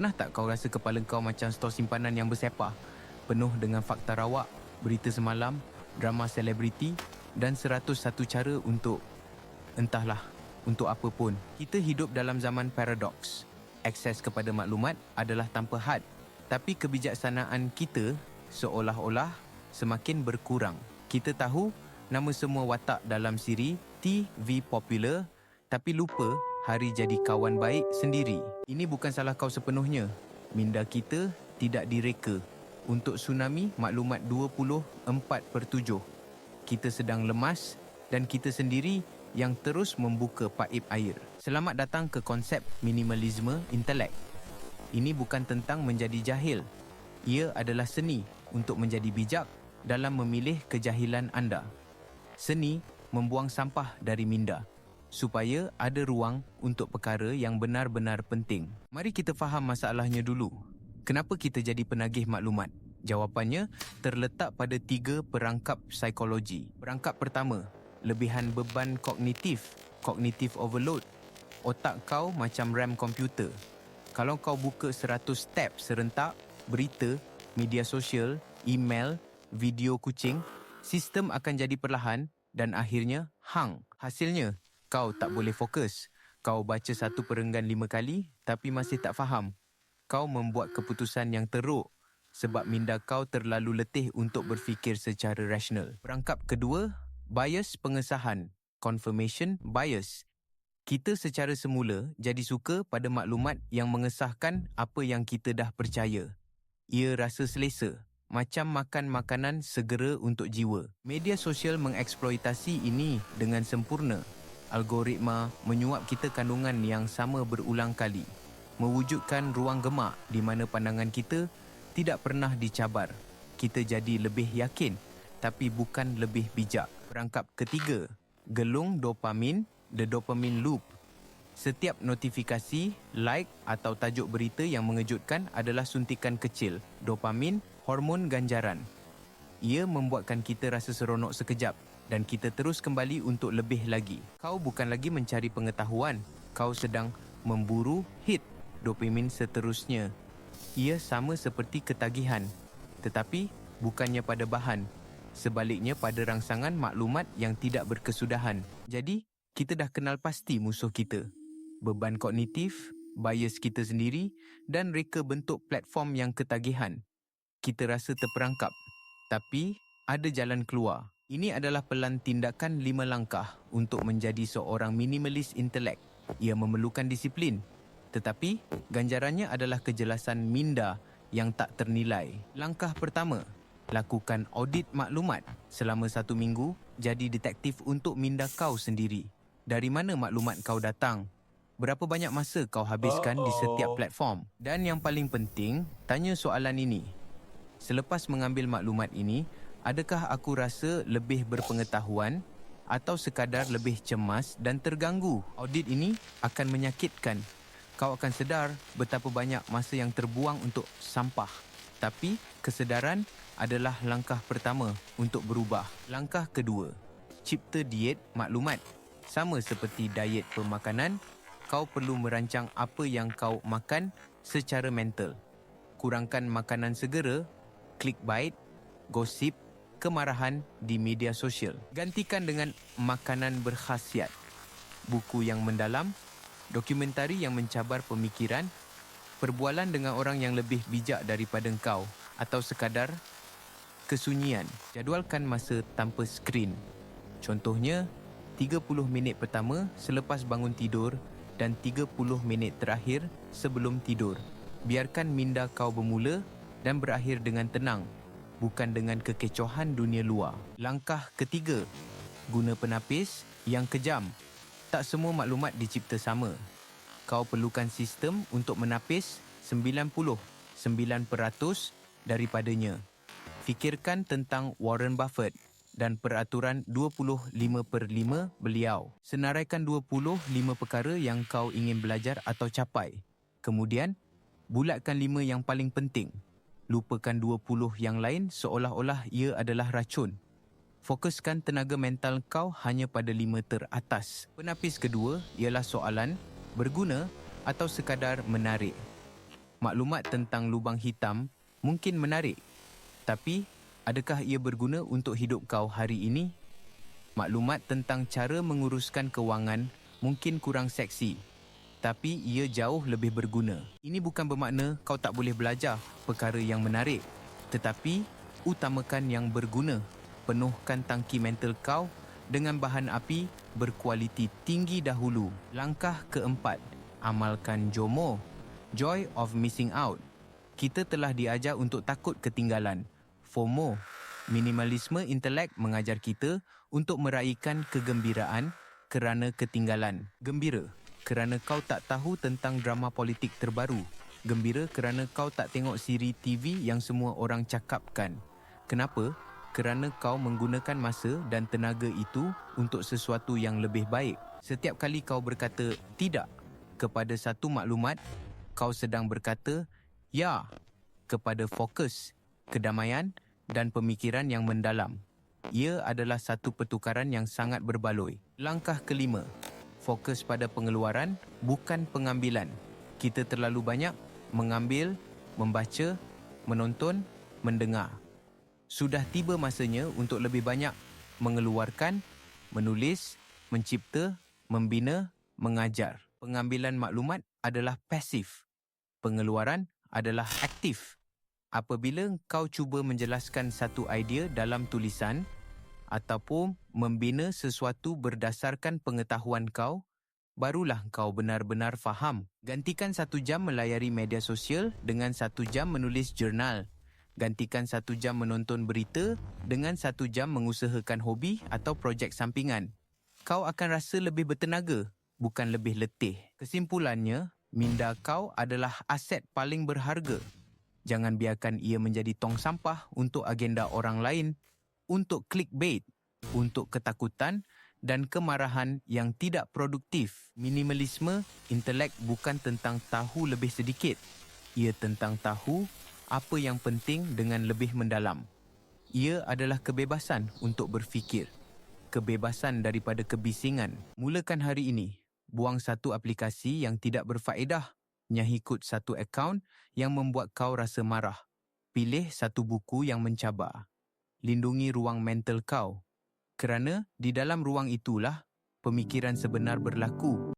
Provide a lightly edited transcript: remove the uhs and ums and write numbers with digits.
Pernah tak kau rasa kepala kau macam stor simpanan yang bersepah, penuh dengan fakta rawak, berita semalam, drama selebriti dan 101 cara entahlah, untuk apa pun. Kita hidup dalam zaman paradoks. Akses kepada maklumat adalah tanpa had, tapi kebijaksanaan kita seolah-olah semakin berkurang. Kita tahu nama semua watak dalam siri TV popular, tapi lupa hari jadi kawan baik sendiri. Ini bukan salah kau sepenuhnya. Minda kita tidak direka. Untuk tsunami maklumat 24/7. Kita sedang lemas dan kita sendiri yang terus membuka paip air. Selamat datang ke konsep minimalisme intelek. Ini bukan tentang menjadi jahil. Ia adalah seni untuk menjadi bijak dalam memilih kejahilan anda. Seni membuang sampah dari minda supaya ada ruang untuk perkara yang benar-benar penting. Mari kita faham masalahnya dulu. Kenapa kita jadi penagih maklumat? Jawapannya terletak pada 3 perangkap psikologi. Perangkap pertama, lebihan beban kognitif, cognitive overload. Otak kau macam RAM komputer. Kalau kau buka 100 tab serentak, berita, media sosial, email, video kucing, sistem akan jadi perlahan dan akhirnya hang. Hasilnya, kau tak boleh fokus. Kau baca satu perenggan 5 kali tapi masih tak faham. Kau membuat keputusan yang teruk sebab minda kau terlalu letih untuk berfikir secara rasional. Perangkap kedua, bias pengesahan, confirmation bias. Kita secara semula jadi suka pada maklumat yang mengesahkan apa yang kita dah percaya. Ia rasa selesa, macam makan makanan segera untuk jiwa. Media sosial mengeksploitasi ini dengan sempurna. Algoritma menyuap kita kandungan yang sama berulang kali, mewujudkan ruang gemak di mana pandangan kita tidak pernah dicabar. Kita jadi lebih yakin, tapi bukan lebih bijak. Perangkap ketiga, gelung dopamin, the dopamine loop. Setiap notifikasi, like atau tajuk berita yang mengejutkan adalah suntikan kecil, dopamin, hormon ganjaran. Ia membuatkan kita rasa seronok sekejap dan kita terus kembali untuk lebih lagi. Kau bukan lagi mencari pengetahuan, kau sedang memburu hit dopamin seterusnya. Ia sama seperti ketagihan, tetapi bukannya pada bahan, sebaliknya pada rangsangan maklumat yang tidak berkesudahan. Jadi, kita dah kenal pasti musuh kita, beban kognitif, bias kita sendiri dan reka bentuk platform yang ketagihan. Kita rasa terperangkap, tapi ada jalan keluar. Ini adalah pelan tindakan 5 langkah untuk menjadi seorang minimalis intelek. Ia memerlukan disiplin, tetapi ganjarannya adalah kejelasan minda yang tak ternilai. Langkah pertama, lakukan audit maklumat. Selama 1 minggu, jadi detektif untuk minda kau sendiri. Dari mana maklumat kau datang? Berapa banyak masa kau habiskan di setiap platform? Dan yang paling penting, tanya soalan ini. Selepas mengambil maklumat ini, adakah aku rasa lebih berpengetahuan atau sekadar lebih cemas dan terganggu? Audit ini akan menyakitkan. Kau akan sedar betapa banyak masa yang terbuang untuk sampah. Tapi kesedaran adalah langkah pertama untuk berubah. Langkah kedua, cipta diet maklumat. Sama seperti diet pemakanan, kau perlu merancang apa yang kau makan secara mental. Kurangkan makanan segera, clickbait, gosip, kemarahan di media sosial. Gantikan dengan makanan berkhasiat, buku yang mendalam, dokumentari yang mencabar pemikiran, perbualan dengan orang yang lebih bijak daripada engkau, atau sekadar kesunyian. Jadualkan masa tanpa skrin. Contohnya, 30 minit pertama selepas bangun tidur dan 30 minit terakhir sebelum tidur. Biarkan minda kau bermula dan berakhir dengan tenang, bukan dengan kekecohan dunia luar. Langkah ketiga, guna penapis yang kejam. Tak semua maklumat dicipta sama. Kau perlukan sistem untuk menapis 99% daripadanya. Fikirkan tentang Warren Buffett dan peraturan 25/5 beliau. Senaraikan 25 perkara yang kau ingin belajar atau capai. Kemudian, bulatkan 5 yang paling penting. Lupakan 20 yang lain seolah-olah ia adalah racun. Fokuskan tenaga mental kau hanya pada 5 teratas. Penapis kedua ialah soalan, berguna atau sekadar menarik. Maklumat tentang lubang hitam mungkin menarik, tapi adakah ia berguna untuk hidup kau hari ini? Maklumat tentang cara menguruskan kewangan mungkin kurang seksi, tapi ia jauh lebih berguna. Ini bukan bermakna kau tak boleh belajar perkara yang menarik, tetapi utamakan yang berguna. Penuhkan tangki mental kau dengan bahan api berkualiti tinggi dahulu. Langkah keempat, amalkan JOMO, Joy of Missing Out. Kita telah diajar untuk takut ketinggalan. FOMO, minimalisme intelek mengajar kita untuk meraihkan kegembiraan kerana ketinggalan. Gembira kerana kau tak tahu tentang drama politik terbaru. Gembira kerana kau tak tengok siri TV yang semua orang cakapkan. Kenapa? Kerana kau menggunakan masa dan tenaga itu untuk sesuatu yang lebih baik. Setiap kali kau berkata tidak kepada satu maklumat, kau sedang berkata ya kepada fokus, kedamaian dan pemikiran yang mendalam. Ia adalah satu pertukaran yang sangat berbaloi. Langkah kelima, fokus pada pengeluaran, bukan pengambilan. Kita terlalu banyak mengambil, membaca, menonton, mendengar. Sudah tiba masanya untuk lebih banyak mengeluarkan, menulis, mencipta, membina, mengajar. Pengambilan maklumat adalah pasif. Pengeluaran adalah aktif. Apabila kau cuba menjelaskan satu idea dalam tulisan ataupun membina sesuatu berdasarkan pengetahuan kau, barulah kau benar-benar faham. Gantikan 1 jam melayari media sosial dengan 1 jam menulis jurnal. Gantikan 1 jam menonton berita dengan 1 jam mengusahakan hobi atau projek sampingan. Kau akan rasa lebih bertenaga, bukan lebih letih. Kesimpulannya, minda kau adalah aset paling berharga. Jangan biarkan ia menjadi tong sampah untuk agenda orang lain, untuk clickbait, untuk ketakutan dan kemarahan yang tidak produktif. Minimalisme intelek bukan tentang tahu lebih sedikit. Ia tentang tahu apa yang penting dengan lebih mendalam. Ia adalah kebebasan untuk berfikir. Kebebasan daripada kebisingan. Mulakan hari ini. Buang satu aplikasi yang tidak berfaedah. Nyahikut satu akaun yang membuat kau rasa marah. Pilih satu buku yang mencabar. Lindungi ruang mental kau. Kerana di dalam ruang itulah pemikiran sebenar berlaku.